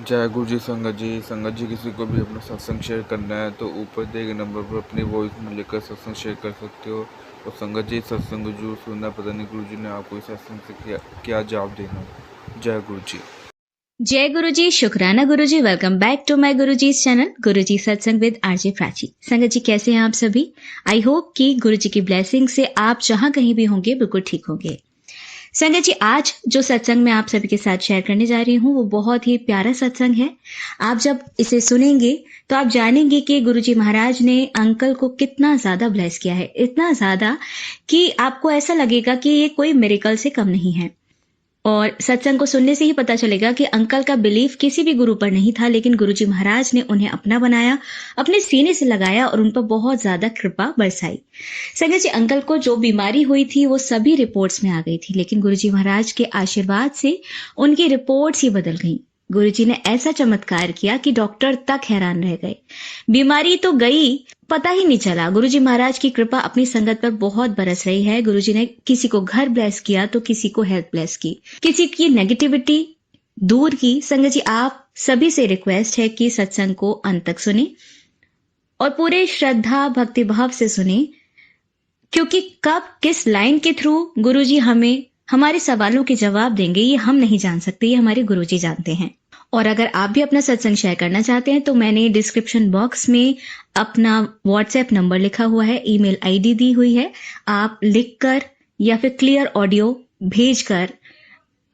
जय गुरु जी। संगत जी किसी को भी अपना सत्संग शेयर करना है तो ऊपर दिए गए नंबर पर अपनी वॉइस में लेकर सत्संग शेयर कर सकते हो। और संगत जी सत्संग जो सुनना, पता नहीं गुरु जी ने आपको इस सत्संग से क्या जवाब देना। जय गुरु जी। जय गुरु जी, शुक्राना गुरु जी। Welcome back to my Guru ji channel गुरु जी सत्संग विद आरजे प्राची। संगत जी कैसे हैं आप सभी? आई होप कि गुरु जी की ब्लेसिंग से आप जहां कहीं भी होंगे बिल्कुल ठीक होंगे। संगत जी आज जो सत्संग मैं आप सभी के साथ शेयर करने जा रही हूँ वो बहुत ही प्यारा सत्संग है। आप जब इसे सुनेंगे तो आप जानेंगे कि गुरु जी महाराज ने अंकल को कितना ज्यादा ब्लेस किया है, इतना ज्यादा कि आपको ऐसा लगेगा कि ये कोई मिरेकल से कम नहीं है। और सत्संग को सुनने से ही पता चलेगा कि अंकल का बिलीफ किसी भी गुरु पर नहीं था, लेकिन गुरुजी महाराज ने उन्हें अपना बनाया, अपने सीने से लगाया और उन पर बहुत ज्यादा कृपा बरसाई। संगत जी अंकल को जो बीमारी हुई थी वो सभी रिपोर्ट्स में आ गई थी, लेकिन गुरुजी महाराज के आशीर्वाद से उनकी रिपोर्ट्स ही बदल गई। गुरुजी ने ऐसा चमत्कार किया कि डॉक्टर तक हैरान रह गए। बीमारी तो गई, पता ही नहीं चला। गुरुजी महाराज की कृपा अपनी संगत पर बहुत बरस रही है। गुरुजी ने किसी को घर ब्लेस किया तो किसी को हेल्थ ब्लेस की, किसी की नेगेटिविटी दूर की। संगत जी आप सभी से रिक्वेस्ट है कि सत्संग को अंत तक सुने और पूरे श्रद्धा भक्ति भाव से सुने, क्योंकि कब किस लाइन के थ्रू गुरुजी हमें हमारे सवालों के जवाब देंगे ये हम नहीं जान सकते, ये हमारे गुरुजी जानते हैं। और अगर आप भी अपना सत्संग शेयर करना चाहते हैं तो मैंने डिस्क्रिप्शन बॉक्स में अपना व्हाट्सएप नंबर लिखा हुआ है, ईमेल आईडी दी हुई है। आप लिखकर या फिर क्लियर ऑडियो भेजकर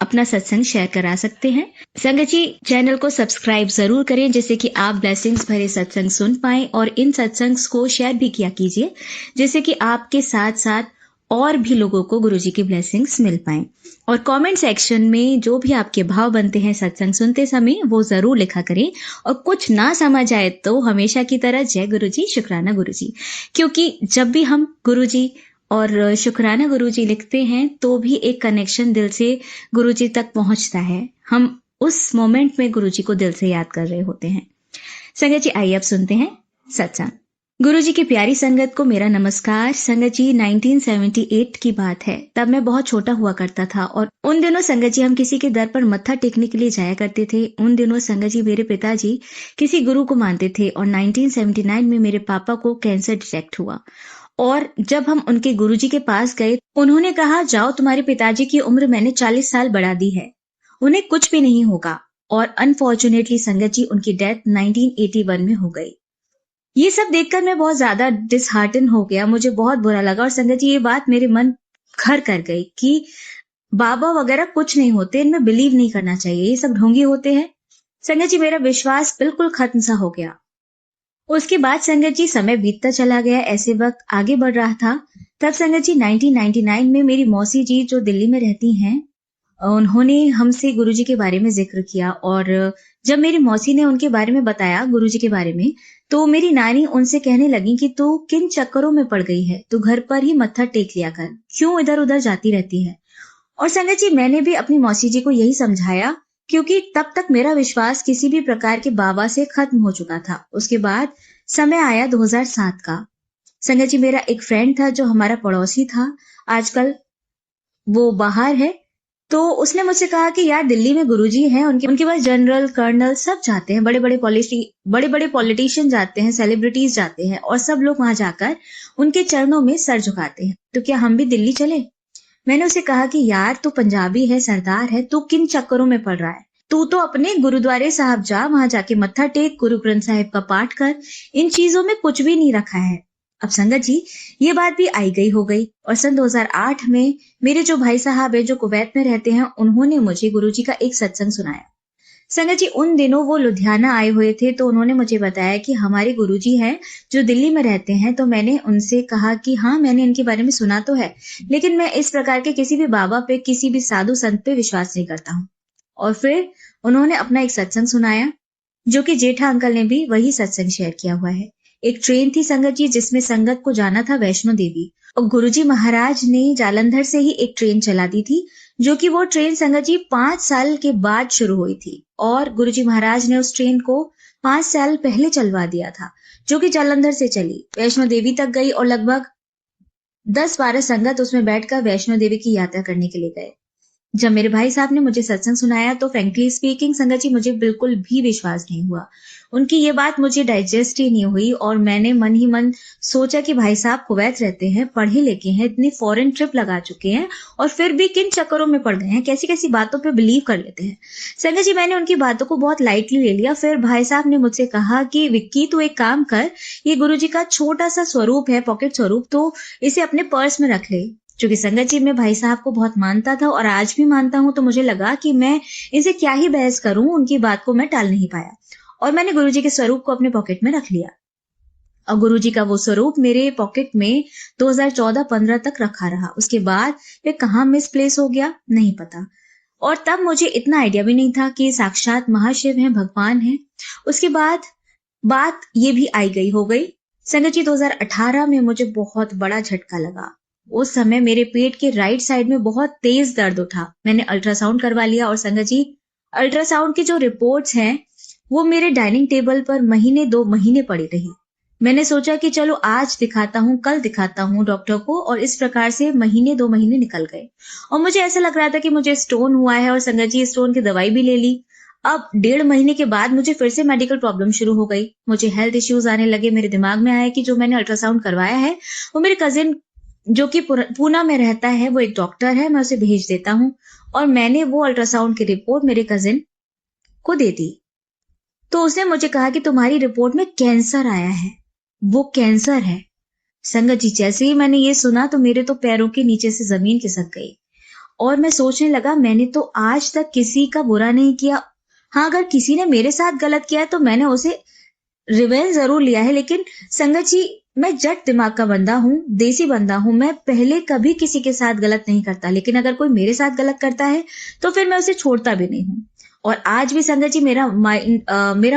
अपना सत्संग शेयर करा सकते हैं। संगत जी चैनल को सब्सक्राइब जरूर करें जिससे कि आप ब्लेसिंग्स भरे सत्संग सुन पाएं, और इन सत्संग्स को शेयर भी किया कीजिए जिससे कि आपके साथ साथ और भी लोगों को गुरुजी की ब्लेसिंग्स मिल पाएं। और कमेंट सेक्शन में जो भी आपके भाव बनते हैं सत्संग सुनते समय वो जरूर लिखा करें। और कुछ ना समझ आए तो हमेशा की तरह जय गुरुजी, शुक्राना गुरुजी, क्योंकि जब भी हम गुरुजी और शुक्राना गुरुजी लिखते हैं तो भी एक कनेक्शन दिल से गुरुजी तक पहुंचता है। हम उस मोमेंट में गुरुजी को दिल से याद कर रहे होते हैं। संगत जी आइए अब सुनते हैं सत्संग। गुरु जी की प्यारी संगत को मेरा नमस्कार। संगत जी 1978 की बात है, तब मैं बहुत छोटा हुआ करता था और उन दिनों संगत जी हम किसी के दर पर मत्था टेकने के लिए जाया करते थे। उन दिनों संगत जी मेरे पिताजी किसी गुरु को मानते थे और 1979 में मेरे पापा को कैंसर डिटेक्ट हुआ। और जब हम उनके गुरुजी के पास गए उन्होंने कहा जाओ, तुम्हारे पिताजी की उम्र मैंने 40 साल बढ़ा दी है, उन्हें कुछ भी नहीं होगा। और अनफॉर्चुनेटली संगत जी उनकी डेथ 1981 में हो गई। ये सब देखकर मैं बहुत ज्यादा डिसहार्टन हो गया, मुझे बहुत बुरा लगा। और संगत जी ये बात मेरे मन घर कर गई कि बाबा वगैरह कुछ नहीं होते, इनमें बिलीव नहीं करना चाहिए, ये सब ढोंगी होते हैं। संगत जी मेरा विश्वास बिल्कुल खत्म सा हो गया। उसके बाद संगत जी समय बीतता चला गया, ऐसे वक्त आगे बढ़ रहा था। तब संगत जी 1999 में मेरी मौसी जी जो दिल्ली में रहती हैं उन्होंने हमसे गुरुजी के बारे में जिक्र किया। और जब मेरी मौसी ने उनके बारे में बताया गुरुजी के बारे में तो मेरी नानी उनसे कहने लगी कि तू किन चक्करों में पड़ गई है, तू घर पर ही मत्था टेक लिया कर, क्यों इधर उधर जाती रहती है। और संगत जी मैंने भी अपनी मौसी जी को यही समझाया, क्योंकि तब तक मेरा विश्वास किसी भी प्रकार के बाबा से खत्म हो चुका था। उसके बाद समय आया 2007 का। संगत जी मेरा एक फ्रेंड था जो हमारा पड़ोसी था, आजकल वो बाहर है। तो उसने मुझसे कहा कि यार दिल्ली में गुरुजी हैं, उनके उनके पास जनरल कर्नल सब जाते हैं, बड़े बड़े पॉलिटिशियन जाते हैं, सेलिब्रिटीज जाते हैं और सब लोग वहां जाकर उनके चरणों में सर झुकाते हैं, तो क्या हम भी दिल्ली चले। मैंने उसे कहा कि यार तू पंजाबी है, सरदार है, तू किन चक्करों में पड़ रहा है, तू तो अपने गुरुद्वारे साहब जा, वहां जाके मत्था टेक, गुरु ग्रंथ साहिब का पाठ कर, इन चीजों में कुछ भी नहीं रखा है। अब संगत जी ये बात भी आई गई हो गई। और सन 2008 में मेरे जो भाई साहब है जो कुवैत में रहते हैं उन्होंने मुझे गुरुजी का एक सत्संग सुनाया। संगत जी उन दिनों वो लुधियाना आए हुए थे, तो उन्होंने मुझे बताया कि हमारे गुरुजी हैं जो दिल्ली में रहते हैं। तो मैंने उनसे कहा कि हाँ मैंने इनके बारे में सुना तो है, लेकिन मैं इस प्रकार के किसी भी बाबा पे, किसी भी साधु संत पे विश्वास नहीं करता हूँ। और फिर उन्होंने अपना एक सत्संग सुनाया जो कि जेठा अंकल ने भी वही सत्संग शेयर किया हुआ है। एक ट्रेन थी संगत जी जिसमें संगत को जाना था वैष्णो देवी, और गुरुजी महाराज ने जालंधर से ही एक ट्रेन चला दी थी, जो कि वो ट्रेन संगत जी 5 साल के बाद शुरू हुई थी। और गुरुजी महाराज ने उस ट्रेन को 5 साल पहले चलवा दिया था, जो कि जालंधर से चली, वैष्णो देवी तक गई और लगभग 10-12 संगत उसमें बैठकर वैष्णो देवी की यात्रा करने के लिए गए। जब मेरे भाई साहब ने मुझे सत्संग सुनाया तो फ्रेंकली स्पीकिंग संगत जी मुझे बिल्कुल भी विश्वास नहीं हुआ। उनकी ये बात मुझे डाइजेस्ट ही नहीं हुई और मैंने मन ही मन सोचा कि भाई साहब कुवैत रहते हैं, पढ़े लिखे हैं, इतनी फॉरेन ट्रिप लगा चुके हैं और फिर भी किन चक्करों में पड़ गए हैं, कैसी कैसी बातों पे बिलीव कर लेते हैं। संगत जी मैंने उनकी बातों को बहुत लाइटली ले लिया। फिर भाई साहब ने मुझसे कहा कि विक्की तू एक काम कर, ये गुरुजी का छोटा सा स्वरूप है, पॉकेट स्वरूप, तो इसे अपने पर्स में रख ले। चूंकि संगत जी मैं भाई साहब को बहुत मानता था और आज भी मानता हूं, तो मुझे लगा कि मैं इनसे क्या ही बहस करूं, उनकी बात को मैं टाल नहीं पाया और मैंने गुरुजी के स्वरूप को अपने पॉकेट में रख लिया। और गुरुजी का वो स्वरूप मेरे पॉकेट में 2014-15 तक रखा रहा। उसके बाद ये कहाँ मिसप्लेस हो गया नहीं पता। और तब मुझे इतना आइडिया भी नहीं था कि साक्षात महाशिव हैं, भगवान हैं। उसके बाद बात ये भी आई गई हो गई। संगत जी 2018 में मुझे बहुत बड़ा झटका लगा। उस समय मेरे पेट के राइट साइड में बहुत तेज दर्द उठा। मैंने अल्ट्रासाउंड करवा लिया और संगत जी अल्ट्रासाउंड की जो रिपोर्ट्स हैं वो मेरे डाइनिंग टेबल पर महीने 2 महीने पड़ी रही। मैंने सोचा कि चलो आज दिखाता हूँ, कल दिखाता हूँ डॉक्टर को, और इस प्रकार से महीने 2 महीने निकल गए और मुझे ऐसा लग रहा था कि मुझे स्टोन हुआ है और संगत जी स्टोन की दवाई भी ले ली। अब 1.5 महीने के बाद मुझे फिर से मेडिकल प्रॉब्लम शुरू हो गई। मुझे हेल्थ इश्यूज आने लगे। मेरे दिमाग में आया कि जो मैंने अल्ट्रासाउंड करवाया है वो मेरे कजिन जो कि पूना में रहता है, वो एक डॉक्टर है, मैं उसे भेज देता हूँ। और मैंने वो अल्ट्रासाउंड की रिपोर्ट मेरे कजिन को दे दी। तो उसने मुझे कहा कि तुम्हारी रिपोर्ट में कैंसर आया है, वो कैंसर है। संगत जी जैसे ही मैंने ये सुना तो मेरे तो पैरों के नीचे से जमीन खिसक गई और मैं सोचने लगा मैंने तो आज तक किसी का बुरा नहीं किया। हाँ, अगर किसी ने मेरे साथ गलत किया है तो मैंने उसे रिवेंज जरूर लिया है, लेकिन संगत जी मैं जट दिमाग का बंदा हूँ, देसी बंदा हूँ। मैं पहले कभी किसी के साथ गलत नहीं करता, लेकिन अगर कोई मेरे साथ गलत करता है तो फिर मैं उसे छोड़ता भी नहीं हूँ। और आज भी संगत जी मेरा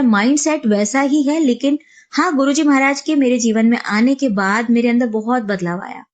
माइंड सेट वैसा ही है। लेकिन हाँ, गुरुजी महाराज के मेरे जीवन में आने के बाद मेरे अंदर बहुत बदलाव आया।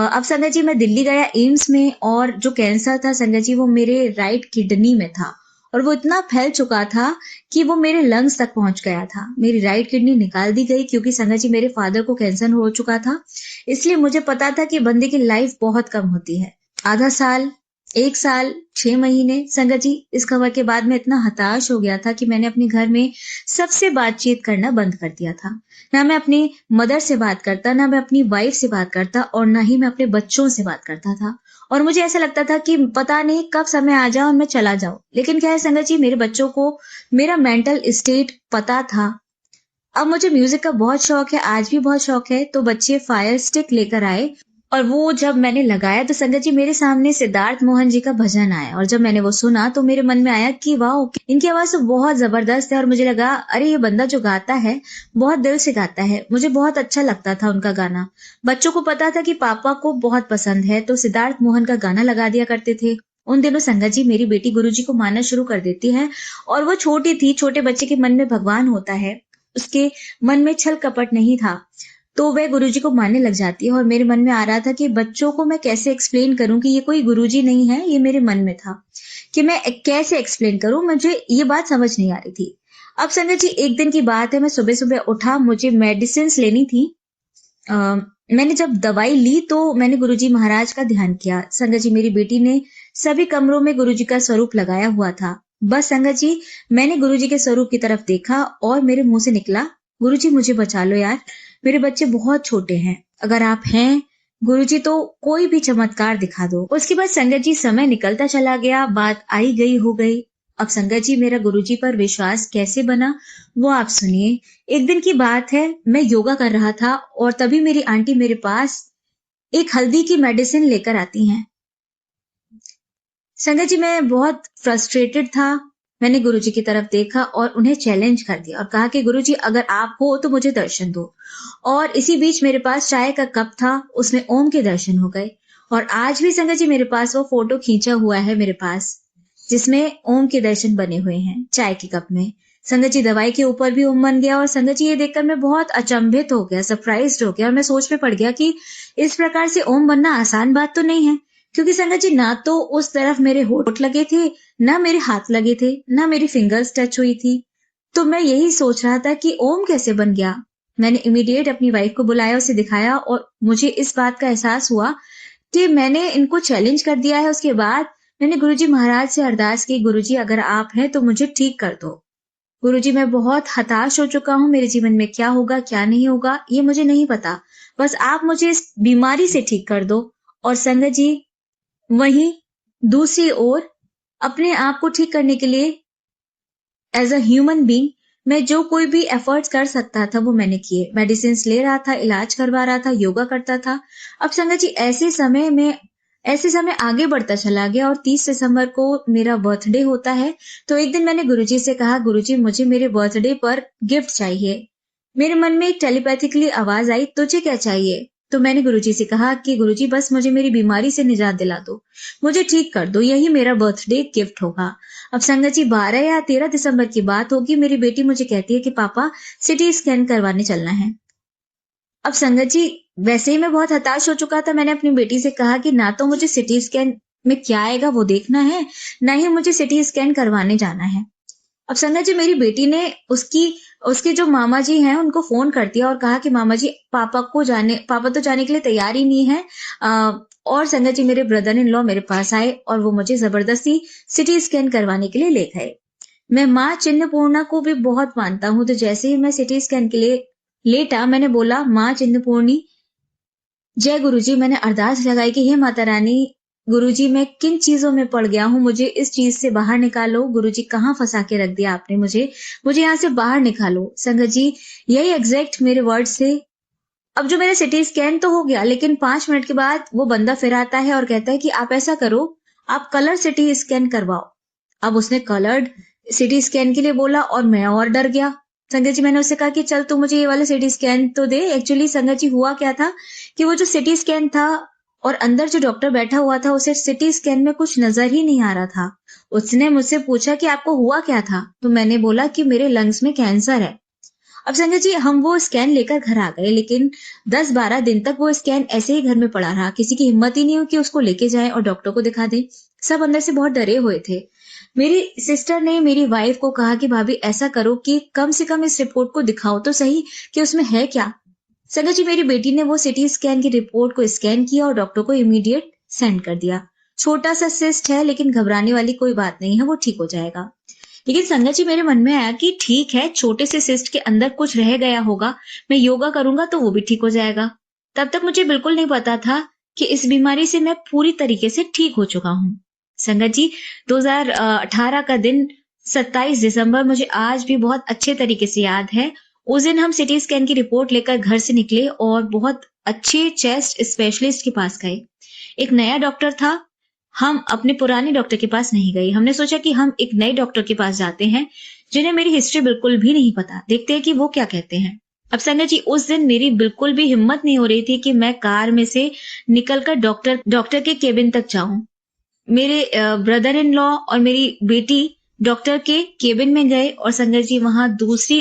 अब संगत जी मैं दिल्ली गया एम्स में, और जो कैंसर था संगत जी वो मेरे राइट किडनी में था और वो इतना फैल चुका था कि वो मेरे लंग्स तक पहुंच गया था। मेरी राइट किडनी निकाल दी गई क्योंकि संगत जी मेरे फादर को कैंसर हो चुका था। इसलिए मुझे पता था कि बंदे की लाइफ बहुत कम होती है। आधा साल, 1 साल, 6 महीने संगत जी इस खबर के बाद मैं इतना हताश हो गया था कि मैंने अपने घर में सबसे बातचीत करना बंद कर दिया था। ना मैं अपनी मदर से बात करता, ना मैं अपनी वाइफ से बात करता और ना ही मैं अपने बच्चों से बात करता था। और मुझे ऐसा लगता था कि पता नहीं कब समय आ जाए और मैं चला जाऊं। लेकिन क्या है संगत जी, मेरे बच्चों को मेरा मेंटल स्टेट पता था। अब मुझे म्यूजिक का बहुत शौक है, आज भी बहुत शौक है। तो बच्चे फायर स्टिक लेकर आए और वो जब मैंने लगाया तो संगत जी मेरे सामने सिद्धार्थ मोहन जी का भजन आया और जब मैंने वो सुना तो मेरे मन में आया कि वाह, इनकी आवाज तो बहुत जबरदस्त है। और मुझे लगा अरे ये बंदा जो गाता है बहुत दिल से गाता है। मुझे बहुत अच्छा लगता था उनका गाना। बच्चों को पता था कि पापा को बहुत पसंद है तो सिद्धार्थ मोहन का गाना लगा दिया करते थे। उन दिनों संगत जी मेरी बेटी गुरुजी को मानना शुरू कर देती है और वो छोटी थी। छोटे बच्चे के मन में भगवान होता है, उसके मन में छल कपट नहीं था, तो वह गुरुजी को मानने लग जाती है। और मेरे मन में आ रहा था कि बच्चों को मैं कैसे एक्सप्लेन करूं कि ये कोई गुरुजी नहीं है। ये मेरे मन में था कि मैं कैसे एक्सप्लेन करूं, मुझे ये बात समझ नहीं आ रही थी। अब संगत जी एक दिन की बात है, मैं सुबह सुबह उठा, मुझे मेडिसिन लेनी थी। मैंने जब दवाई ली तो मैंने गुरुजी महाराज का ध्यान किया। संगत जी मेरी बेटी ने सभी कमरों में गुरुजी का स्वरूप लगाया हुआ था। बस संगत जी मैंने गुरुजी के स्वरूप की तरफ देखा और मेरे मुंह से निकला, गुरुजी मुझे बचा लो यार, मेरे बच्चे बहुत छोटे हैं, अगर आप हैं गुरुजी तो कोई भी चमत्कार दिखा दो। उसके बाद संगत जी समय निकलता चला गया, बात आई गई हो गई। अब संगत जी मेरा गुरुजी पर विश्वास कैसे बना वो आप सुनिए। एक दिन की बात है, मैं योगा कर रहा था और तभी मेरी आंटी मेरे पास एक हल्दी की मेडिसिन लेकर आती हैं। संगत जी मैं बहुत फ्रस्ट्रेटेड था। मैंने गुरुजी की तरफ देखा और उन्हें चैलेंज कर दिया और कहा कि गुरुजी अगर आप हो तो मुझे दर्शन दो। और इसी बीच मेरे पास चाय का कप था, उसमें ओम के दर्शन हो गए। और आज भी संगत जी मेरे पास वो फोटो खींचा हुआ है मेरे पास, जिसमें ओम के दर्शन बने हुए हैं चाय के कप में। संगत जी दवाई के ऊपर भी ओम बन गया और संगत जी ये देखकर मैं बहुत अचंभित हो गया, सरप्राइज्ड हो गया और मैं सोच में पड़ गया कि इस प्रकार से ओम बनना आसान बात तो नहीं है। क्योंकि संगत जी ना तो उस तरफ मेरे होठ लगे थे, ना मेरे हाथ लगे थे, ना मेरी फिंगर्स टच हुई थी। तो मैं यही सोच रहा था कि ओम कैसे बन गया। मैंने इमीडिएट अपनी वाइफ को बुलाया, उसे दिखाया और मुझे इस बात का एहसास हुआ कि मैंने इनको चैलेंज कर दिया है। उसके बाद मैंने गुरुजी महाराज से अरदास की, गुरुजी अगर आप हैं तो मुझे ठीक कर दो। गुरुजी मैं बहुत हताश हो चुका हूँ, मेरे जीवन में क्या होगा क्या नहीं होगा ये मुझे नहीं पता, बस आप मुझे इस बीमारी से ठीक कर दो। और संगत जी वहीं दूसरी ओर अपने आप को ठीक करने के लिए एज अ ह्यूमन बीइंग मैं जो कोई भी एफर्ट्स कर सकता था वो मैंने किए। मेडिसिन ले रहा था, इलाज करवा रहा था, योगा करता था। अब संगत जी ऐसे समय आगे बढ़ता चला गया और 30 दिसंबर को मेरा बर्थडे होता है। तो एक दिन मैंने गुरुजी से कहा, गुरुजी मुझे मेरे बर्थडे पर गिफ्ट चाहिए। मेरे मन में एक टेलीपैथिकली आवाज आई, तुझे क्या चाहिए? तो मैंने गुरुजी से कहा कि गुरुजी बस मुझे मेरी बीमारी से निजात दिला दो, मुझे ठीक कर दो, यही मेरा बर्थडे गिफ्ट होगा। अब संगत जी 12 या 13 दिसंबर की बात होगी, मेरी बेटी मुझे कहती है कि पापा सिटी स्कैन करवाने चलना है। अब संगत जी वैसे ही मैं बहुत हताश हो चुका था। मैंने अपनी बेटी से कहा कि ना तो मुझे सिटी स्कैन में क्या आएगा वो देखना है, ना ही मुझे सिटी स्कैन करवाने जाना है। अब संगत जी मेरी बेटी ने उसके जो मामा जी हैं उनको फोन कर दिया और कहा कि मामा जी पापा तो जाने के लिए तैयार ही नहीं है। और संगत जी मेरे ब्रदर इन लॉ मेरे पास आए और वो मुझे जबरदस्ती सिटी स्कैन करवाने के लिए ले गए। मैं माँ चिन्नपूर्णा को भी बहुत मानता हूँ, तो जैसे ही मैं सिटी स्कैन के लिए लेटा मैंने बोला, माँ चिन्नपूर्णी जय गुरुजी। मैंने अरदास लगाई कि हे माता रानी, गुरुजी मैं किन चीजों में पड़ गया हूँ, मुझे इस चीज से बाहर निकालो। गुरुजी कहाँ फंसा के रख दिया आपने मुझे यहाँ से बाहर निकालो। संगत जी यही एग्जैक्ट मेरे वर्ड थे। अब जो मेरा सिटी स्कैन तो हो गया, लेकिन 5 मिनट के बाद वो बंदा फिर आता है और कहता है कि आप ऐसा करो, आप कलर सिटी स्कैन करवाओ। अब उसने कलर्ड सिटी स्कैन के लिए बोला और मैं और डर गया। संगत जी मैंने उससे कहा कि चल तू मुझे ये वाला सिटी स्कैन तो दे। एक्चुअली संगत जी हुआ क्या था कि वो जो सिटी स्कैन था और अंदर जो डॉक्टर बैठा हुआ था उसे सिटी स्कैन में कुछ नजर ही नहीं आ रहा था। उसने मुझसे पूछा कि आपको हुआ क्या था, तो मैंने बोला कि मेरे लंग्स में कैंसर है। अब संजय जी हम वो स्कैन लेकर घर आ गए, लेकिन 10-12 दिन तक वो स्कैन ऐसे ही घर में पड़ा रहा। किसी की हिम्मत ही नहीं हुई कि उसको लेके जाए और डॉक्टर को दिखा दे। सब अंदर से बहुत डरे हुए थे। मेरी सिस्टर ने मेरी वाइफ को कहा कि भाभी ऐसा करो कि कम से कम इस रिपोर्ट को दिखाओ तो सही कि उसमें है क्या। संजय जी मेरी बेटी ने वो सिटी स्कैन की रिपोर्ट को स्कैन किया और डॉक्टर को इमीडिएट सेंड कर दिया। छोटा सा सिस्ट है, लेकिन घबराने वाली कोई बात नहीं है, वो ठीक हो जाएगा। लेकिन संगत जी मेरे मन में आया कि ठीक है, छोटे से सिस्ट के अंदर कुछ रह गया होगा, मैं योगा करूंगा तो वो भी ठीक हो जाएगा। तब तक मुझे बिल्कुल नहीं पता था कि इस बीमारी से मैं पूरी तरीके से ठीक हो चुका हूँ। संगत जी 2018 का दिन 27 दिसंबर मुझे आज भी बहुत अच्छे तरीके से याद है। उस दिन हम सिटी स्कैन की रिपोर्ट लेकर घर से निकले और बहुत अच्छे चेस्ट स्पेशलिस्ट के पास गए। एक नया डॉक्टर था। हम अपने पुराने डॉक्टर के पास नहीं गए। हमने सोचा कि हम एक नए डॉक्टर के पास जाते हैं जिन्हें मेरी हिस्ट्री बिल्कुल भी नहीं पता, देखते हैं कि वो क्या कहते हैं। अब संगत जी उस दिन मेरी बिल्कुल भी हिम्मत नहीं हो रही थी कि मैं कार में से निकलकर डॉक्टर के केबिन तक जाऊं। मेरे ब्रदर इन लॉ और मेरी बेटी डॉक्टर के केबिन में गए और संगत जी वहां दूसरी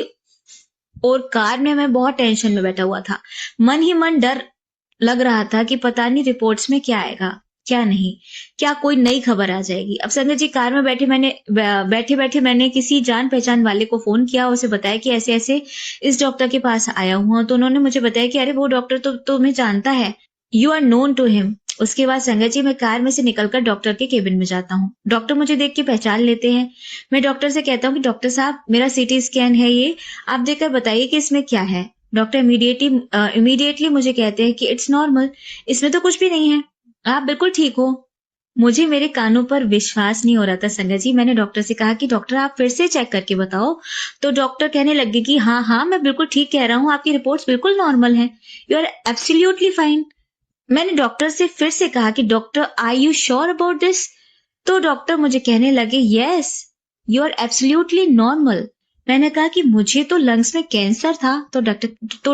और कार में मैं बहुत टेंशन में बैठा हुआ था। मन ही मन डर लग रहा था कि पता नहीं रिपोर्ट्स में क्या आएगा क्या नहीं, क्या कोई नई खबर आ जाएगी। अब संगत जी कार में बैठे बैठे मैंने किसी जान पहचान वाले को फोन किया, उसे बताया कि ऐसे ऐसे इस डॉक्टर के पास आया हूं। तो उन्होंने मुझे बताया कि अरे वो डॉक्टर तो तुम्हें जानता है, you are known to him. उसके बाद संगत जी मैं कार में से निकलकर डॉक्टर के केबिन में जाता हूँ। डॉक्टर मुझे देख के पहचान लेते हैं। मैं डॉक्टर से कहता हूँ कि डॉक्टर साहब मेरा सिटी स्कैन है ये, आप देखकर बताइए कि इसमें क्या है। डॉक्टर इमीडिएटली मुझे कहते हैं कि इट्स नॉर्मल, इसमें तो कुछ भी नहीं है, आप बिल्कुल ठीक हो। मुझे मेरे कानों पर विश्वास नहीं हो रहा था संगत जी। मैंने डॉक्टर से कहा कि डॉक्टर आप फिर से चेक करके बताओ। तो डॉक्टर कहने लगे कि हाँ मैं बिल्कुल ठीक कह रहा हूँ, आपकी रिपोर्ट्स बिल्कुल नॉर्मल हैं, यू आर एब्सोल्युटली फाइन। मैंने डॉक्टर से फिर से कहा कि doctor are you sure about this. तो डॉक्टर मुझे कहने लगे yes you are absolutely normal. मैंने कहा कि मुझे तो लंग्स में कैंसर था। तो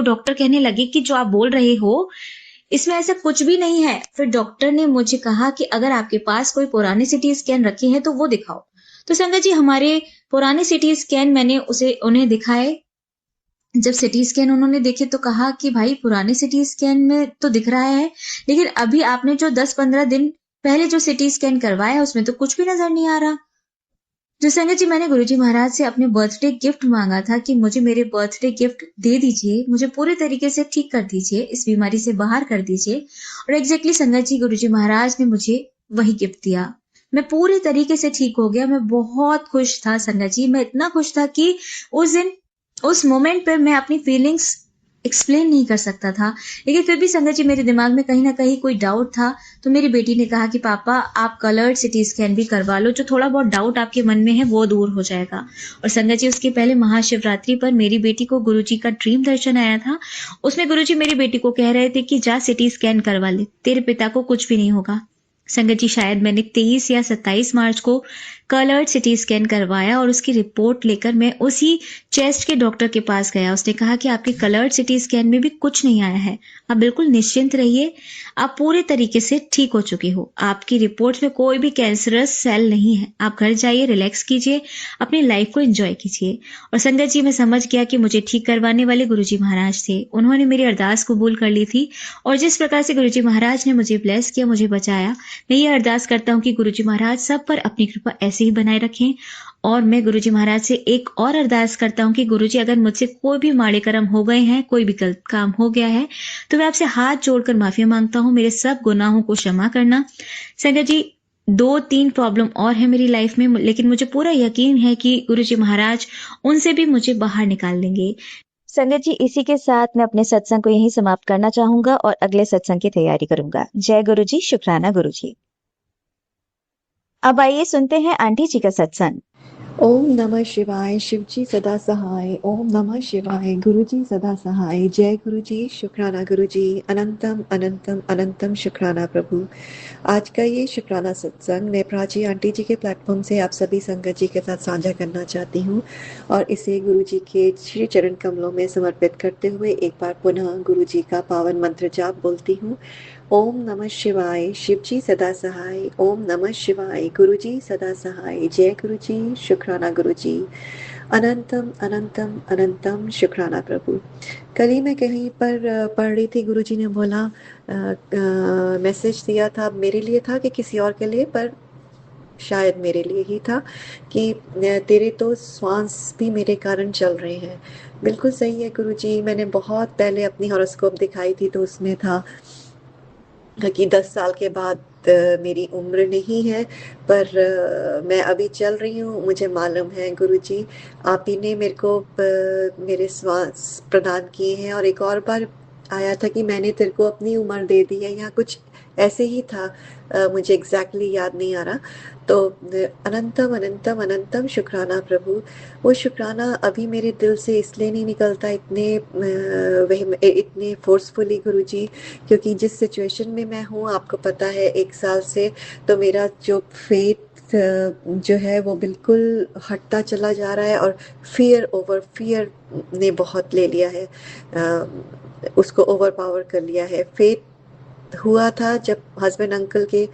डॉक्टर कहने लगे कि जो आप बोल रहे हो इसमें ऐसा कुछ भी नहीं है। फिर डॉक्टर ने मुझे कहा कि अगर आपके पास कोई पुराने सिटी स्कैन रखे हैं तो वो दिखाओ। तो संगत जी हमारे पुराने सिटी स्कैन मैंने उन्हें दिखाए। जब सिटी स्कैन उन्होंने देखे तो कहा कि भाई पुराने सिटी स्कैन में तो दिख रहा है, लेकिन अभी आपने जो 10-15 दिन पहले जो सिटी स्कैन करवाया उसमें तो कुछ भी नजर नहीं आ रहा। जो संगत जी मैंने गुरुजी महाराज से अपने बर्थडे गिफ्ट मांगा था कि मुझे मेरे बर्थडे गिफ्ट दे दीजिए, मुझे पूरे तरीके से ठीक कर दीजिए, इस बीमारी से बाहर कर दीजिए। और एग्जैक्टली संगत जी गुरुजी महाराज ने मुझे वही गिफ्ट दिया। मैं पूरे तरीके से ठीक हो गया। मैं बहुत खुश था संगत जी, मैं इतना खुश था कि उस दिन, उस मोमेंट पे मैं अपनी फीलिंग्स एक्सप्लेन नहीं कर सकता था। लेकिन फिर भी संगत जी मेरे दिमाग में कहीं न कहीं कोई डाउट था, तो मेरी बेटी ने कहा कि पापा आप कलर्ड सिटी स्कैन भी करवा लो, जो थोड़ा बहुत डाउट आपके मन में है वो दूर हो जाएगा। और संगत जी उसके पहले महाशिवरात्रि पर मेरी बेटी को गुरुजी का ड्रीम दर्शन आया था। उसमें गुरुजी मेरी बेटी को कह रहे थे कि जा सिटी स्कैन करवा ले, तेरे पिता को कुछ भी नहीं होगा। संगत जी शायद मैंने 23 या 27 मार्च को कलर्ड सिटी स्कैन करवाया और उसकी रिपोर्ट लेकर मैं उसी चेस्ट के डॉक्टर के पास गया। उसने कहा कि आपके कलर्ड सिटी स्कैन में भी कुछ नहीं आया है, आप बिल्कुल निश्चिंत रहिए, आप पूरे तरीके से ठीक हो चुके हो, आपकी रिपोर्ट में कोई भी कैंसरस सेल नहीं है, आप घर जाइए, रिलैक्स कीजिए, अपनी लाइफ को एंजॉय कीजिए। और संगत जी मैं समझ गया कि मुझे ठीक करवाने वाले गुरुजी महाराज थे। उन्होंने मेरी अरदास कबूल कर ली थी और जिस प्रकार से गुरुजी महाराज ने मुझे ब्लेस किया, मुझे बचाया, मैं ये अरदास करता हूँ कि गुरुजी महाराज सब पर अपनी कृपा ऐसे ही बनाए रखें। और मैं गुरुजी महाराज से एक और अरदास करता हूँ कि गुरुजी अगर मुझसे कोई भी माड़े कर्म हो गए हैं, कोई भी गलत काम हो गया है, तो मैं आपसे हाथ जोड़कर माफी मांगता हूँ, मेरे सब गुनाहों को क्षमा करना। संगत जी 2-3 प्रॉब्लम और है मेरी लाइफ में, लेकिन मुझे पूरा यकीन है कि गुरुजी महाराज उनसे भी मुझे बाहर निकाल देंगे। संगत जी इसी के साथ मैं अपने सत्संग को यहीं समाप्त करना चाहूंगा और अगले सत्संग की तैयारी करूंगा। जय गुरु जी, शुक्राना गुरु जी। अब आइए सुनते हैं आंटी जी का सत्संग। ओम नमः शिवाय, शिव जी सदा सहाय। ओम नमः शिवाय, गुरु जी सदा सहाय। जय गुरु जी, शुक्राना गुरु जी। अनंतम अनंतम अनंतम शुक्राना प्रभु। आज का ये शुक्राना सत्संग मैं प्राची आंटी जी के प्लेटफॉर्म से आप सभी संगत जी के साथ साझा करना चाहती हूँ और इसे गुरु जी के श्री चरण कमलों में समर्पित करते हुए एक बार पुनः गुरु जी का पावन मंत्र जाप बोलती हूँ। ओम नमः शिवाय, शिव जी सदा सहाय। ओम नमः शिवाय, गुरु जी सदा सहाय। जय गुरु जी, शुक्राना गुरु जी। अनंतम अनंतम अनंतम शुक्राना प्रभु। कल ही मैं कहीं पर पढ़ रही थी, गुरु जी ने बोला मैसेज दिया था, मेरे लिए था कि किसी और के लिए, पर शायद मेरे लिए ही था कि तेरे तो श्वास भी मेरे कारण चल रहे हैं। बिल्कुल सही है गुरु जी। मैंने बहुत पहले अपनी हॉरोस्कोप दिखाई थी तो उसमें था कि 10 साल के बाद मेरी उम्र नहीं है, पर मैं अभी चल रही हूँ। मुझे मालूम है गुरुजी, आप ही ने मेरे को मेरे श्वास प्रदान किए हैं। और एक और बार आया था कि मैंने तेरे को अपनी उम्र दे दी है, या कुछ ऐसे ही था, मुझे एग्जैक्टली याद नहीं आ रहा। तो अनंतम अनंतम अनंतम शुक्राना प्रभु। वो शुक्राना अभी मेरे दिल से इसलिए नहीं निकलता इतने फोर्सफुली गुरुजी, क्योंकि जिस सिचुएशन में मैं हूँ, आपको पता है 1 साल से, तो मेरा जो फेथ जो है वो बिल्कुल हटता चला जा रहा है और फियर ओवर फियर ने बहुत ले लिया है, उसको ओवर पावर कर लिया है। फेथ हुआ था जब हस्बैंड अंकल के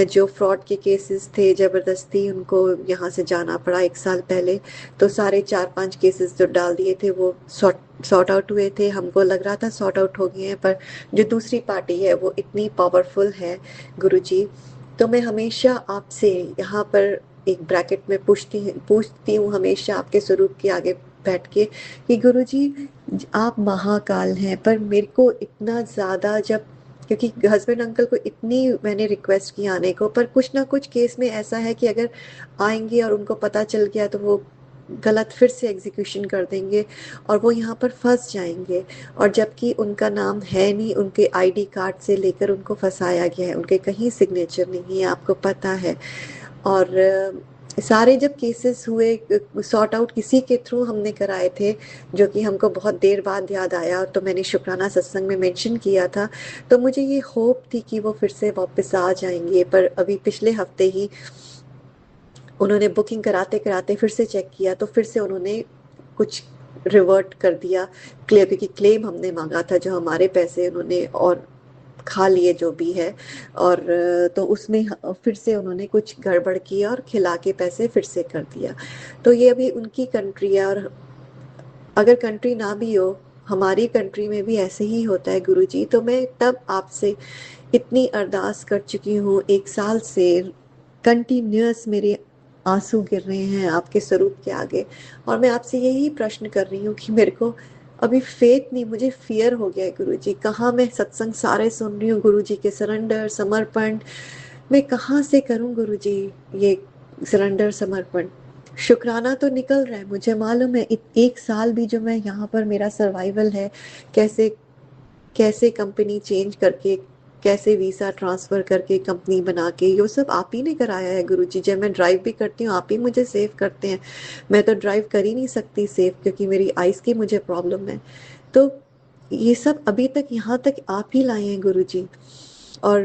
जो फ्रॉड के केसेस थे, जबरदस्ती उनको यहाँ से जाना पड़ा 1 साल पहले, तो सारे 4-5 केसेस जो डाल दिए थे वो सॉर्ट आउट हुए थे। हमको लग रहा था सॉर्ट आउट हो गए हैं, पर जो दूसरी पार्टी है वो इतनी पावरफुल है गुरुजी। तो मैं हमेशा आपसे यहाँ पर एक ब्रैकेट में पूछती हूँ हमेशा आपके स्वरूप के आगे बैठ के कि गुरुजी आप महाकाल हैं, पर मेरे को इतना ज़्यादा, जब क्योंकि हस्बैंड अंकल को इतनी मैंने रिक्वेस्ट की आने को, पर कुछ ना कुछ केस में ऐसा है कि अगर आएंगे और उनको पता चल गया तो वो गलत फिर से एग्जीक्यूशन कर देंगे और वो यहाँ पर फंस जाएंगे। और जबकि उनका नाम है नहीं, उनके आईडी कार्ड से लेकर उनको फंसाया गया है, उनके कहीं सिग्नेचर नहीं है, आपको पता है। और सारे जब केसेस हुए सॉर्ट आउट किसी के थ्रू हमने कराए थे, जो कि हमको बहुत देर बाद याद आया, तो मैंने शुक्राना सत्संग में मेंशन किया था। तो मुझे ये होप थी कि वो फिर से वापस आ जाएंगे, पर अभी पिछले हफ्ते ही उन्होंने बुकिंग कराते कराते फिर से चेक किया, तो फिर से उन्होंने कुछ रिवर्ट कर दिया क्लेम, क्योंकि क्लेम हमने मांगा था, जो हमारे पैसे उन्होंने और खा लिए जो भी है। और तो उसमें फिर से उन्होंने कुछ गड़बड़ किया और खिला के पैसे फिर से कर दिया। तो ये अभी उनकी कंट्री है, और अगर कंट्री ना भी हो, हमारी कंट्री में भी ऐसे ही होता है गुरुजी। तो मैं तब आपसे इतनी अरदास कर चुकी हूँ, 1 साल से कंटिन्यूअस मेरे आंसू गिर रहे हैं आपके स्वरूप के आगे, और मैं आपसे यही प्रश्न कर रही हूँ कि मेरे को अभी फेथ नहीं, मुझे फियर हो गया है गुरुजी। कहाँ मैं सत्संग सारे सुन रही हूँ गुरुजी के, सरेंडर, समर्पण, मैं कहाँ से करूं गुरुजी ये सरेंडर, समर्पण? शुक्राना तो निकल रहा है, मुझे मालूम है। एक साल भी जो मैं यहाँ पर मेरा सर्वाइवल है, कैसे कैसे कंपनी चेंज करके, कैसे वीसा ट्रांसफर करके कंपनी बना के, ये सब आप ही ने कराया है गुरुजी। जब मैं ड्राइव भी करती हूँ आप ही मुझे सेव करते हैं। मैं तो ड्राइव कर ही नहीं सकती सेफ, क्योंकि मेरी आइस की मुझे प्रॉब्लम है। तो ये सब अभी तक यहाँ तक आप ही लाए हैं गुरुजी। और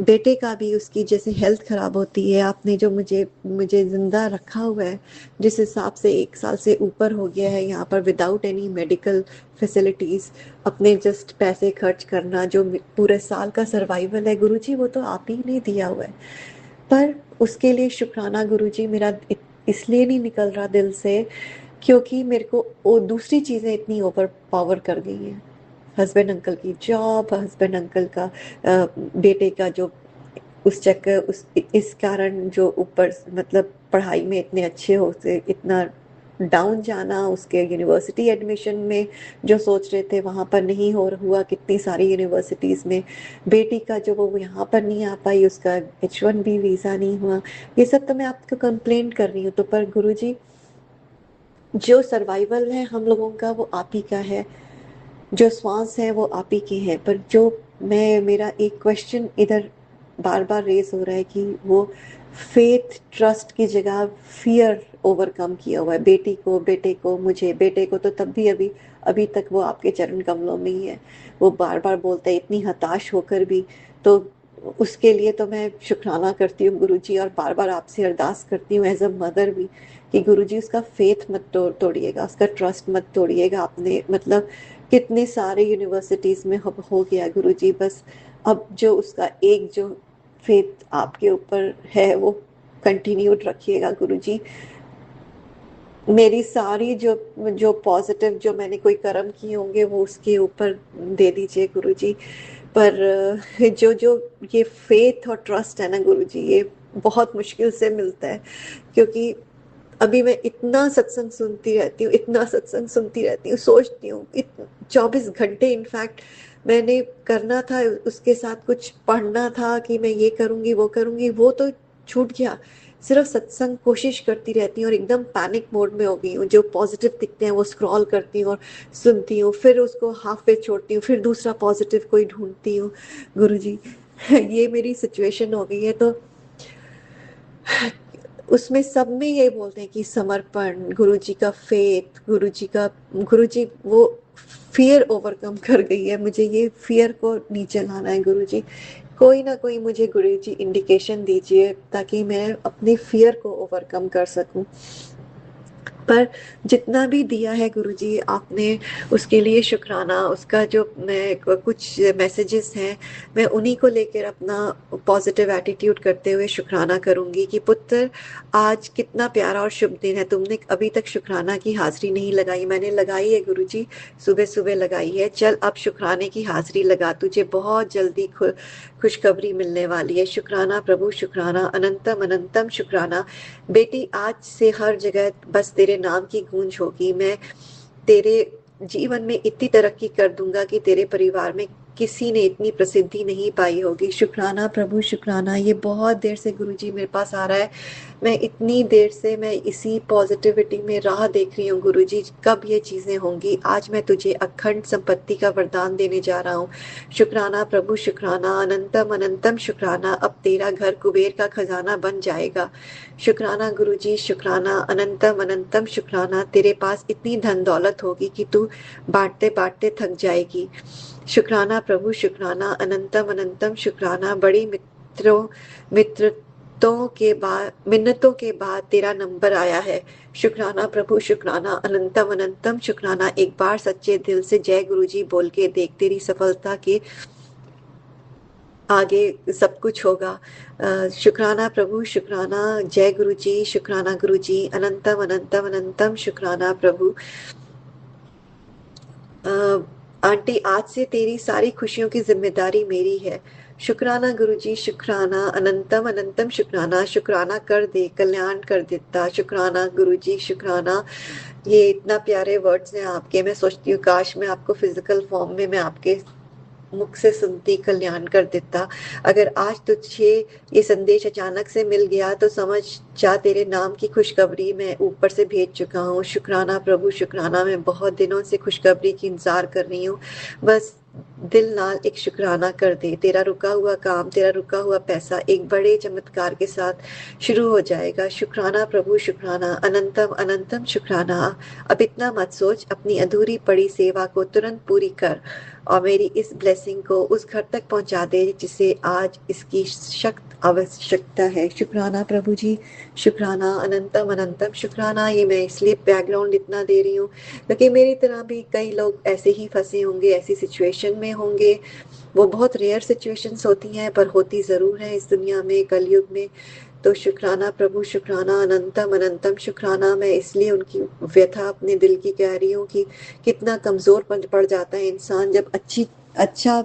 बेटे का भी, उसकी जैसे हेल्थ खराब होती है, आपने जो मुझे मुझे जिंदा रखा हुआ है, जिस हिसाब से 1 साल से ऊपर हो गया है यहाँ पर विदाउट एनी मेडिकल फैसिलिटीज, अपने जस्ट पैसे खर्च करना, जो पूरे साल का सर्वाइवल है गुरुजी, वो तो आप ही ने दिया हुआ है। पर उसके लिए शुक्राना गुरुजी, मेरा इसलिए नहीं निकल रहा दिल से, क्योंकि मेरे को वो दूसरी चीजें इतनी ओवर पावर कर गई हैं। हस्बैंड अंकल की जॉब, हस्बैंड अंकल का बेटे का जो उस चक्कर, उस इस कारण जो ऊपर मतलब पढ़ाई में इतने अच्छे होते, इतना डाउन जाना, उसके यूनिवर्सिटी एडमिशन में जो सोच रहे थे वहाँ पर नहीं हुआ, कितनी सारी यूनिवर्सिटीज़ में। बेटी का जो वो यहाँ पर नहीं आ पाई, उसका H1B वीज़ा नहीं हुआ। ये सब तो मैं आपको कंप्लेंट कर रही हूँ, तो पर गुरुजी जो सर्वाइवल है हम लोगों का वो आप ही का है, जो श्वास है वो आप ही की है। पर जो मेरा एक क्वेश्चन इधर बार बार रेस हो रहा है कि वो फेथ ट्रस्ट की जगह फियर ओवरकम किया हुआ है। बेटे को मुझे, बेटे को तो तब भी अभी अभी तक वो आपके चरण कमलों में ही है। वो बार बार बोलता है, इतनी हताश होकर भी। तो उसके लिए तो मैं शुक्राना करती हूँ गुरुजी, और बार बार आपसे अरदास करती हूँ एज अ मदर भी, कि गुरुजी उसका फेथ मत तोड़िएगा, उसका ट्रस्ट मत तोड़िएगा। आपने मतलब कितने सारे यूनिवर्सिटीज में हो गया गुरुजी, बस अब जो उसका एक जो फेथ आपके ऊपर है वो कंटिन्यूड रखिएगा गुरुजी। मेरी सारी जो जो पॉजिटिव जो मैंने कोई कर्म किए होंगे वो उसके ऊपर दे दीजिए गुरुजी। पर जो जो ये फेथ और ट्रस्ट है ना गुरुजी, ये बहुत मुश्किल से मिलता है। क्योंकि अभी मैं इतना सत्संग सुनती रहती हूँ, इतना सत्संग सुनती रहती हूँ, सोचती हूँ 24 घंटे इनफैक्ट मैंने करना था, उसके साथ कुछ पढ़ना था कि मैं ये करूँगी वो करूँगी, वो तो छूट गया। सिर्फ सत्संग कोशिश करती रहती हूँ, और एकदम पैनिक मोड में हो गई हूँ। जो पॉजिटिव दिखते हैं वो स्क्रॉल करती हूँ और सुनती हूँ, फिर उसको हाफ वे छोड़ती हूँ, फिर दूसरा पॉजिटिव कोई ढूंढती हूँ गुरुजी। ये मेरी सिचुएशन हो गई है। तो उसमें सब में ये बोलते हैं कि समर्पण, गुरुजी का फेथ, गुरुजी वो फियर ओवरकम कर गई है। मुझे ये फियर को नीचे लाना है गुरुजी। कोई ना कोई मुझे गुरुजी इंडिकेशन दीजिए, ताकि मैं अपनी फियर को ओवरकम कर सकूं। पर जितना भी दिया है गुरुजी आपने, उसके लिए शुक्राना। उसका जो मैं कुछ मैसेजेस हैं, मैं उन्हीं को लेकर अपना पॉजिटिव एटीट्यूड करते हुए शुक्राना करूंगी कि पुत्र आज कितना प्यारा और शुभ दिन है, तुमने अभी तक शुक्राना की हाजिरी नहीं लगाई। मैंने लगाई है गुरुजी, सुबह सुबह लगाई है। चल अब शुक्राने की हाजिरी लगा, तुझे बहुत जल्दी खुशखबरी मिलने वाली है। शुक्राना प्रभु, शुक्राना, अनंतम अनंतम शुक्राना। बेटी आज से हर जगह बस तेरे नाम की गूंज होगी। मैं तेरे जीवन में इतनी तरक्की कर दूंगा कि तेरे परिवार में किसी ने इतनी प्रसिद्धि नहीं पाई होगी। शुक्राना प्रभु, शुक्राना। ये बहुत देर से गुरुजी मेरे पास आ रहा है, मैं इतनी देर से मैं इसी पॉजिटिविटी में राह देख रही हूँ गुरुजी, कब ये चीजें होंगी। आज मैं तुझे अखंड संपत्ति का वरदान देने जा रहा हूँ। शुक्राना प्रभु, शुक्राना, अनंतम अनंतम शुक्राना। अब तेरा घर कुबेर का खजाना बन जाएगा। शुक्राना गुरुजी, शुक्राना, अनंतम अनंतम शुक्राना। तेरे पास इतनी धन दौलत होगी कि तू बांटते बांटते थक जाएगी। शुक्राना प्रभु, शुक्राना, अनंतम अनंतम शुक्राना। बड़ी मिन्नतों के बाद तेरा नंबर आया है। शुक्राना प्रभु, शुक्राना, अनंतम अनंतम शुक्राना। एक बार सच्चे दिल से जय गुरुजी बोल के देख, तेरी सफलता के आगे सब कुछ होगा। शुक्राना प्रभु, शुक्राना, जय गुरुजी, शुक्राना गुरुजी, अनंतम अनंतम अनंतम शुक्राना प्रभु। आंटी आज से तेरी सारी खुशियों की जिम्मेदारी मेरी है। शुक्राना गुरुजी, शुक्राना, अनंतम अनंतम शुक्राना। शुक्राना कर दे, कल्याण कर देता। शुक्राना गुरुजी, शुक्राना। ये इतना प्यारे वर्ड्स हैं आपके, मैं सोचती हूँ काश मैं आपको फिजिकल फॉर्म में मैं आपके मुख से सुनती कल्याण कर देता। अगर आज तुझे ये संदेश अचानक से मिल गया तो समझ जा तेरे नाम की खुशखबरी मैं ऊपर से भेज चुका हूँ। शुक्राना प्रभु शुक्राना, मैं बहुत दिनों से खुशखबरी की इंतजार कर रही हूँ। बस दिल नाल एक शुक्राना कर दे। तेरा रुका हुआ काम, तेरा रुका हुआ पैसा एक बड़े चमत्कार के साथ शुरू हो जाएगा। शुक्राना प्रभु शुक्राना, अनंतम अनंतम शुक्राना। अब इतना मत सोच, अपनी अधूरी पड़ी सेवा को तुरंत पूरी कर और मेरी इस ब्लेसिंग को उस घर तक पहुंचा दे जिसे आज इसकी सख्त आवश्यकता है। शुक्राना प्रभु जी, शुक्राना, अनंतम अनंतम शुक्राना। ये मैं इसलिए बैकग्राउंड इतना दे रही हूँ क्योंकि मेरी तरह भी कई लोग ऐसे ही फंसे होंगे, ऐसी सिचुएशन में होंगे। वो बहुत रेयर सिचुएशंस होती हैं पर होती ज़रूर है इस दुनिया में, कलयुग में। तो शुक्राना प्रभु शुक्राना, अनंतम अनंतम शुक्राना। मैं इसलिए उनकी व्यथा अपने दिल की कह रही हूँ कि कितना कमज़ोर पड़ जाता है इंसान जब अच्छा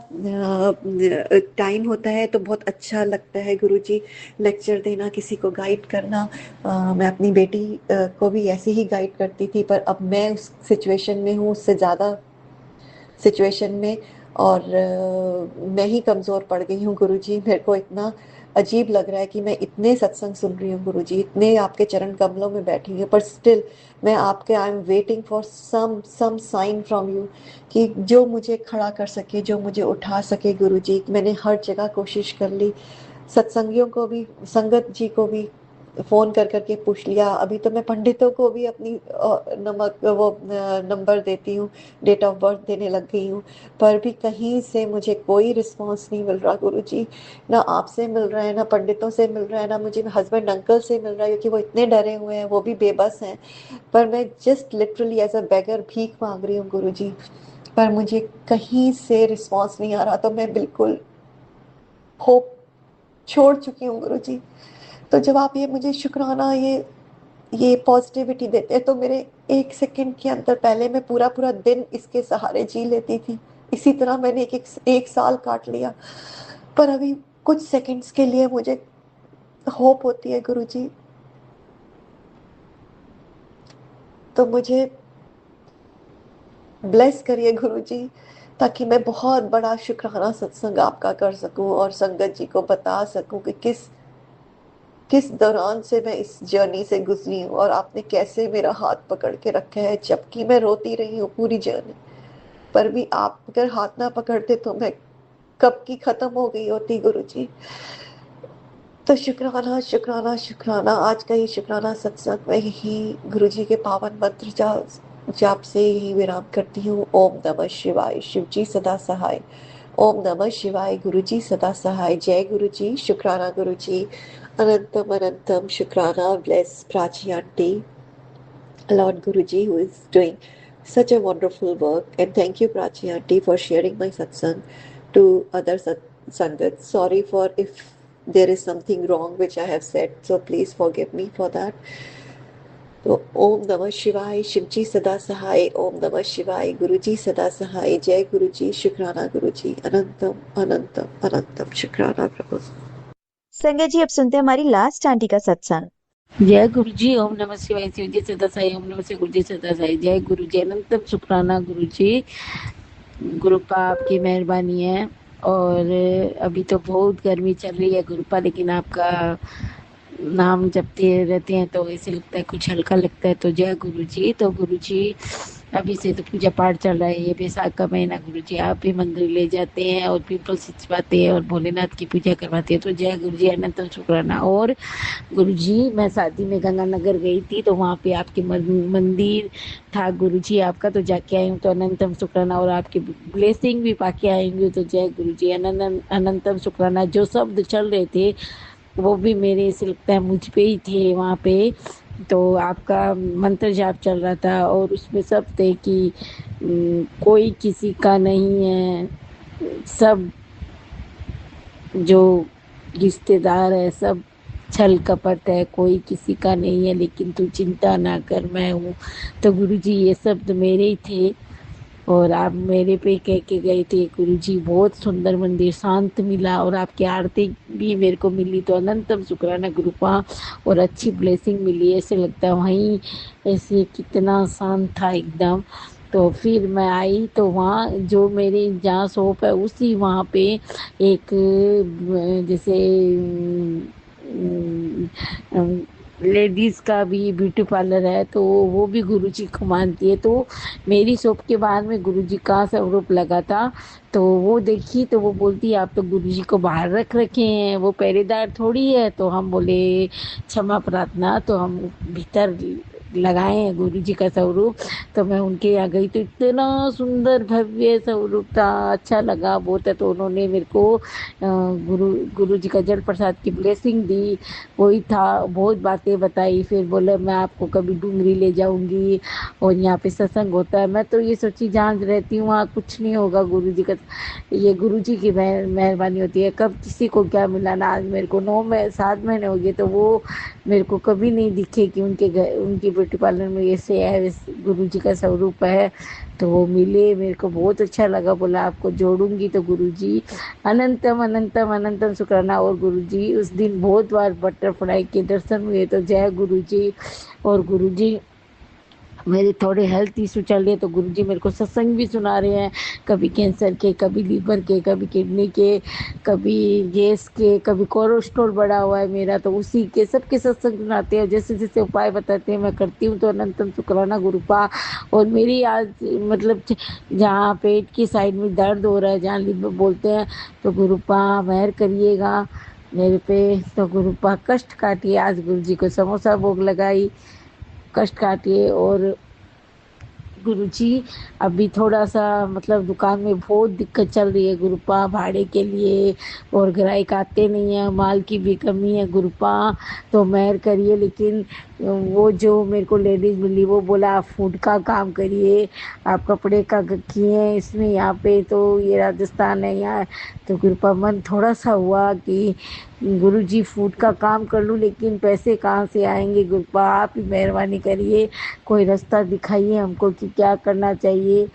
टाइम होता है तो बहुत अच्छा लगता है गुरुजी लेक्चर देना, किसी को गाइड करना। मैं अपनी बेटी को भी ऐसे ही गाइड करती थी पर अब मैं उस सिचुएशन में हूँ, उससे ज़्यादा सिचुएशन में, और मैं ही कमज़ोर पड़ गई हूँ गुरुजी। मेरे को इतना अजीब लग रहा है कि मैं इतने सत्संग सुन रही हूँ गुरुजी, इतने आपके चरण कमलों में बैठी हूँ, पर स्टिल मैं आपके I am waiting for some sign from you कि जो मुझे खड़ा कर सके, जो मुझे उठा सके गुरुजी। मैंने हर जगह कोशिश कर ली, सत्संगियों को भी, संगत जी को भी फोन कर करके पूछ लिया। अभी तो मैं पंडितों को भी अपनी नंबर देती हूँ, डेट ऑफ बर्थ देने लग गई हूँ, पर भी कहीं से मुझे कोई रिस्पांस नहीं मिल रहा गुरुजी। ना आपसे मिल रहा है, ना पंडितों से मिल रहा है, ना मुझे हस्बैंड अंकल से मिल रहा है क्योंकि वो इतने डरे हुए हैं, वो भी बेबस हैं। पर मैं जस्ट लिटरली एज अ बेगर भीख मांग रही हूँ गुरुजी, पर मुझे कहीं से रिस्पांस नहीं आ रहा। तो मैं बिल्कुल होप छोड़ चुकी हूँ गुरुजी। तो जब आप ये मुझे शुक्राना, ये पॉजिटिविटी देते हैं तो मेरे एक सेकंड के अंदर, पहले मैं पूरा पूरा दिन इसके सहारे जी लेती थी, इसी तरह मैंने एक साल काट लिया, पर अभी कुछ सेकंड्स के लिए मुझे होप होती है गुरुजी। तो मुझे ब्लेस करिए गुरुजी ताकि मैं बहुत बड़ा शुक्राना सत्संग आपका कर सकूं और संगत जी को बता सकूं कि किस किस दौरान से मैं इस जर्नी से गुजरी हूँ और आपने कैसे मेरा हाथ पकड़ के रखा है, जबकि मैं रोती रही हूँ पूरी जर्नी, पर भी आप अगर हाथ ना पकड़ते तो मैं कब की खत्म हो गई होती गुरुजी। तो शुक्राना शुक्राना शुक्राना। आज का ये शुक्राना सत्संग मैं यही गुरुजी के पावन मंत्र जाप से यही विराम करती हूँ। ओम नमः शिवाय, शिव जी सदा सहाय। ओम नमः शिवाय, गुरु जी सदा सहाय। जय गुरु जी, शुक्राना गुरु जी, अनंतम अनंतम शुक्राना। Bless Prachi aunty, Lord Guruji, who is doing such a wonderful work, and thank you Prachi aunty for sharing my satsang to other sangats. Sorry for if there is something wrong which I have said, so please forgive me for that. तो ओम नमः शिवाय, शिवजी सदा सहाय। ओम नमः शिवाय, गुरुजी सदा सहाय। जय गुरुजी, शुक्राना गुरुजी, अनंतम अनंतम अनंतम शुक्राना प्रभु। संगत जी, अब सुनते हैं हमारी लास्ट आंटी का सत्संग। जय गुरु जी, ओम नमः शिवाय, शिव जी सदा साई, ओम नमः शिवाय, गुरु जी सदा साई। जय गुरु जी, अनंतम शुक्राना गुरु जी। गुरुपा आपकी मेहरबानी है। और अभी तो बहुत गर्मी चल रही है गुरुपा, लेकिन आपका नाम जपते रहते हैं तो ऐसे लगता है कुछ हल्का लगता है। तो जय गुरु जी। तो गुरु जी अभी से तो पूजा पाठ चल रहा है, ये बैसाख का महीना गुरु जी आप भी मंदिर ले जाते हैं और पीपल सिंचवाते हैं और भोलेनाथ की पूजा करवाते हैं। तो जय गुरु जी, अनंतम शुक्राना। और गुरुजी मैं शादी में गंगानगर गई थी तो वहाँ पे आपके मंदिर था गुरुजी आपका, तो जाके आई हूँ। तो अनंतम शुक्राना, और आपकी ब्लेसिंग भी पाके आएंगे। तो जय गुरुजी, अनंतम शुक्राना। जो शब्द चल रहे थे वो भी मेरे से लगता है मुझ पे ही थे वहाँ पे। तो आपका मंत्र जाप चल रहा था और उसमें सब थे कि कोई किसी का नहीं है, सब जो रिश्तेदार है सब छल कपट है, कोई किसी का नहीं है, लेकिन तू चिंता ना कर, मैं हूँ। तो गुरुजी ये शब्द मेरे ही थे और आप मेरे पे कह के गए थे गुरुजी। बहुत सुंदर मंदिर, शांत मिला और आपकी आरती भी मेरे को मिली। तो अनंतम शुक्राना गुरुपा, और अच्छी ब्लेसिंग मिली। ऐसे लगता है वहीं ऐसे कितना शांत था एकदम। तो फिर मैं आई तो वहाँ जो मेरी जहाँ शॉप है उसी वहाँ पे एक जैसे लेडीज का भी ब्यूटी पार्लर है, तो वो भी गुरुजी को मानती है। तो मेरी शॉप के बाहर में गुरुजी का स्वरूप लगा था, तो वो देखी तो वो बोलती है आप तो गुरुजी को बाहर रख रखे हैं, वो पहरेदार थोड़ी है। तो हम बोले क्षमा प्रार्थना, तो हम भीतर लगाए हैं गुरुजी का स्वरूप। तो मैं उनके यहाँ गई तो इतना सुंदर भव्य स्वरूप था, अच्छा लगा बहुत है। तो उन्होंने मेरे को गुरुजी का जल प्रसाद की ब्लेसिंग दी, वही था, बहुत बातें बताई। फिर बोले मैं आपको कभी डूंगरी ले जाऊंगी और यहाँ पे सत्संग होता है। मैं तो ये सोची जहाँ रहती हूँ वहाँ कुछ नहीं होगा, गुरुजी का, ये गुरुजी की मेहरबानी होती है। कब किसी को क्या मिला ना, आज मेरे को 7 महीने हो गए तो वो मेरे को कभी नहीं दिखे कि उनके घर उनकी ब्यूटी पार्लर में ऐसे है, गुरुजी का स्वरूप है। तो वो मिले, मेरे को बहुत अच्छा लगा। बोला आपको जोड़ूंगी तो गुरुजी अनंतम अनंतम अनंतम शुक्राना। और गुरुजी उस दिन बहुत बार बटरफ्लाई के दर्शन हुए, तो जय गुरुजी। और गुरुजी मेरे थोड़े हेल्थ इशू चल रहे, तो गुरुजी मेरे को सत्संग भी सुना रहे हैं, कभी कैंसर के, कभी लीवर के, कभी किडनी के, कभी गैस के, कभी कोलेस्ट्रॉल बढ़ा हुआ है मेरा, तो उसी के सबके सत्संग सुनाते हैं। जैसे जैसे उपाय बताते हैं मैं करती हूँ। तो अनंतम शुक्राना गुरुपा। और मेरी आज मतलब जहाँ पेट की साइड में दर्द हो रहा है, जहाँ लीवर बोलते हैं, तो गुरुपा मेहर करिएगा मेरे पे। तो गुरुपा कष्ट काटिए। आज गुरुजी को समोसा भोग लगाई, कष्ट काटिए। और गुरुजी अभी थोड़ा सा मतलब दुकान में बहुत दिक्कत चल रही है गुरुपा, भाड़े के लिए, और ग्राहक आते नहीं है, माल की भी कमी है गुरुपा, तो मेहर करिए। लेकिन वो जो मेरे को लेडीज मिली वो बोला आप फूड का काम करिए, आप कपड़े का किए इसमें, यहाँ पे तो ये राजस्थान है यहाँ। तो गुरुपा मन थोड़ा सा हुआ कि गुरुजी फूड का काम कर लूँ, लेकिन पैसे कहाँ से आएंगे गुरुपा, आप ही मेहरबानी करिए, कोई रास्ता दिखाइए हमको कि क्या करना चाहिए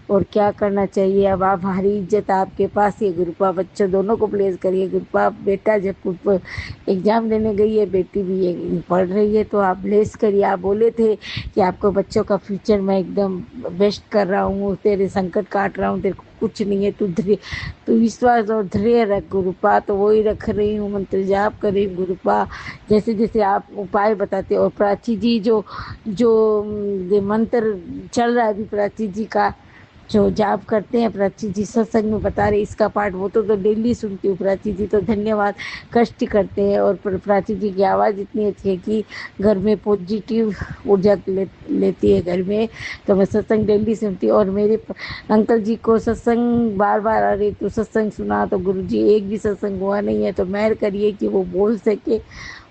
और क्या करना चाहिए। अब आप हमारी इज्जत आपके पास ही गुरुपा, बच्चों दोनों को प्लेस करिए गुरुपा। बेटा जब एग्जाम देने गई है, बेटी भी पढ़ रही है, तो आप ब्लेस करिए। आप बोले थे कि आपको बच्चों का फ्यूचर मैं एकदम बेस्ट कर रहा हूँ, तेरे संकट काट रहा हूँ, तेरे को कुछ नहीं है, तू विश्वास और धैर्य रख गुरुपा। तो वही रख रही हूँ, मंत्र जाप कर रही हूँ गुरुपा, जैसे जैसे आप उपाय बताते। और प्राची जी जो मंत्र चल रहा है अभी, प्राची जी का जो जाप करते हैं, प्राची जी सत्संग में बता रहे इसका पाठ, वो तो डेली सुनती हूँ। प्राची जी तो धन्यवाद, कष्ट करते हैं। और प्राची जी की आवाज़ इतनी अच्छी है कि घर में पॉजिटिव ऊर्जा लेती है घर में। तो मैं सत्संग डेली सुनती हूँ। और मेरे अंकल जी को सत्संग बार बार आ रही, तो सत्संग सुना तो गुरुजी एक भी सत्संग हुआ नहीं है, तो मेहर करिए कि वो बोल सके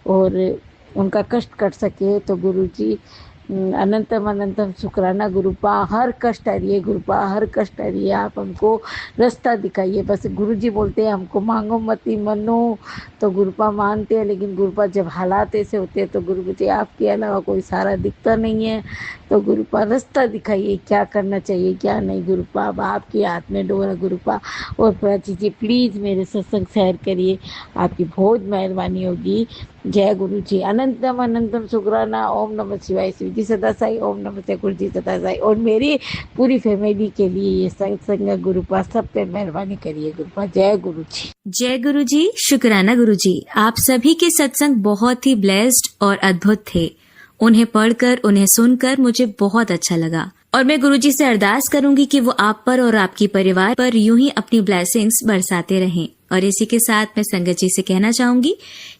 और उनका कष्ट कट सके। तो गुरुजी अनंतम अनंतम शुक्राना गुरुपा, हर कष्ट हरिए गुरुपा, हर कष्ट हरिए, आप हमको रास्ता दिखाइए। बस गुरुजी बोलते हैं हमको मांगो मती मनो, तो गुरुपा मानते हैं, लेकिन गुरुपा जब हालात ऐसे होते हैं तो गुरुजी आपके अलावा कोई सहारा दिखता नहीं है। तो गुरुपा रास्ता दिखाइए, क्या करना चाहिए क्या नहीं गुरुपा, अब आपके हाथ में डोर है गुरुपा। और प्राची जी प्लीज़ मेरे सत्संग शेयर करिए, आपकी बहुत मेहरबानी होगी। जय गुरु जी, अनंतम अनंतम शुक्राना। ओम नमः शिवाय, शिव जी सदा साई, ओम नमस्ते गुरु जी सदा साई। और मेरी पूरी फैमिली के लिए ये सत्संग गुरुपा, सब पे मेहरबानी करिए गुरुपा। जय गुरु जी। जय गुरु जी, शुक्राना गुरु जी। आप सभी के सत्संग बहुत ही ब्लेस्ड और अद्भुत थे। उन्हें पढ़कर, उन्हें सुनकर मुझे बहुत अच्छा लगा। और मैं गुरुजी से अरदास करूंगी कि वो आप पर और आपकी परिवार पर यूं ही अपनी ब्लेसिंग्स बरसाते रहें। और इसी के साथ मैं संगत जी से कहना चाहूंगी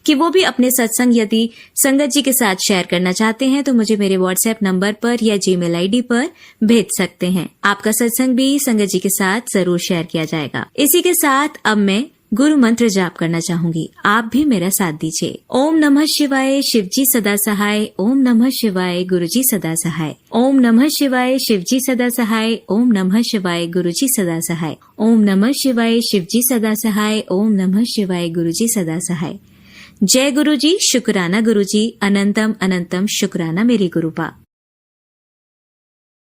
कि वो भी अपने सत्संग यदि संगत जी के साथ शेयर करना चाहते हैं तो मुझे मेरे व्हाट्सएप नंबर पर या जीमेल आईडी पर भेज सकते हैं। आपका सत्संग भी संगत जी के साथ जरूर शेयर किया जाएगा। इसी के साथ अब मैं गुरु मंत्र जाप करना चाहूंगी, आप भी मेरा साथ दीजिए। ओम नमः शिवाय, शिव जी सदा सहाय। ओम नमः शिवाय, गुरु जी सदा सहाय। ओम नमः शिवाय, शिव जी सदा सहाय। ओम नमः शिवाय, गुरु जी सदा सहाय। ओम नमः शिवाय, शिव जी सदा सहाय। ओम नमः शिवाय, गुरु जी सदा सहाय। जय गुरु जी, शुक्राना गुरु जी, अनंतम अनंतम शुक्राना मेरी गुरुपा।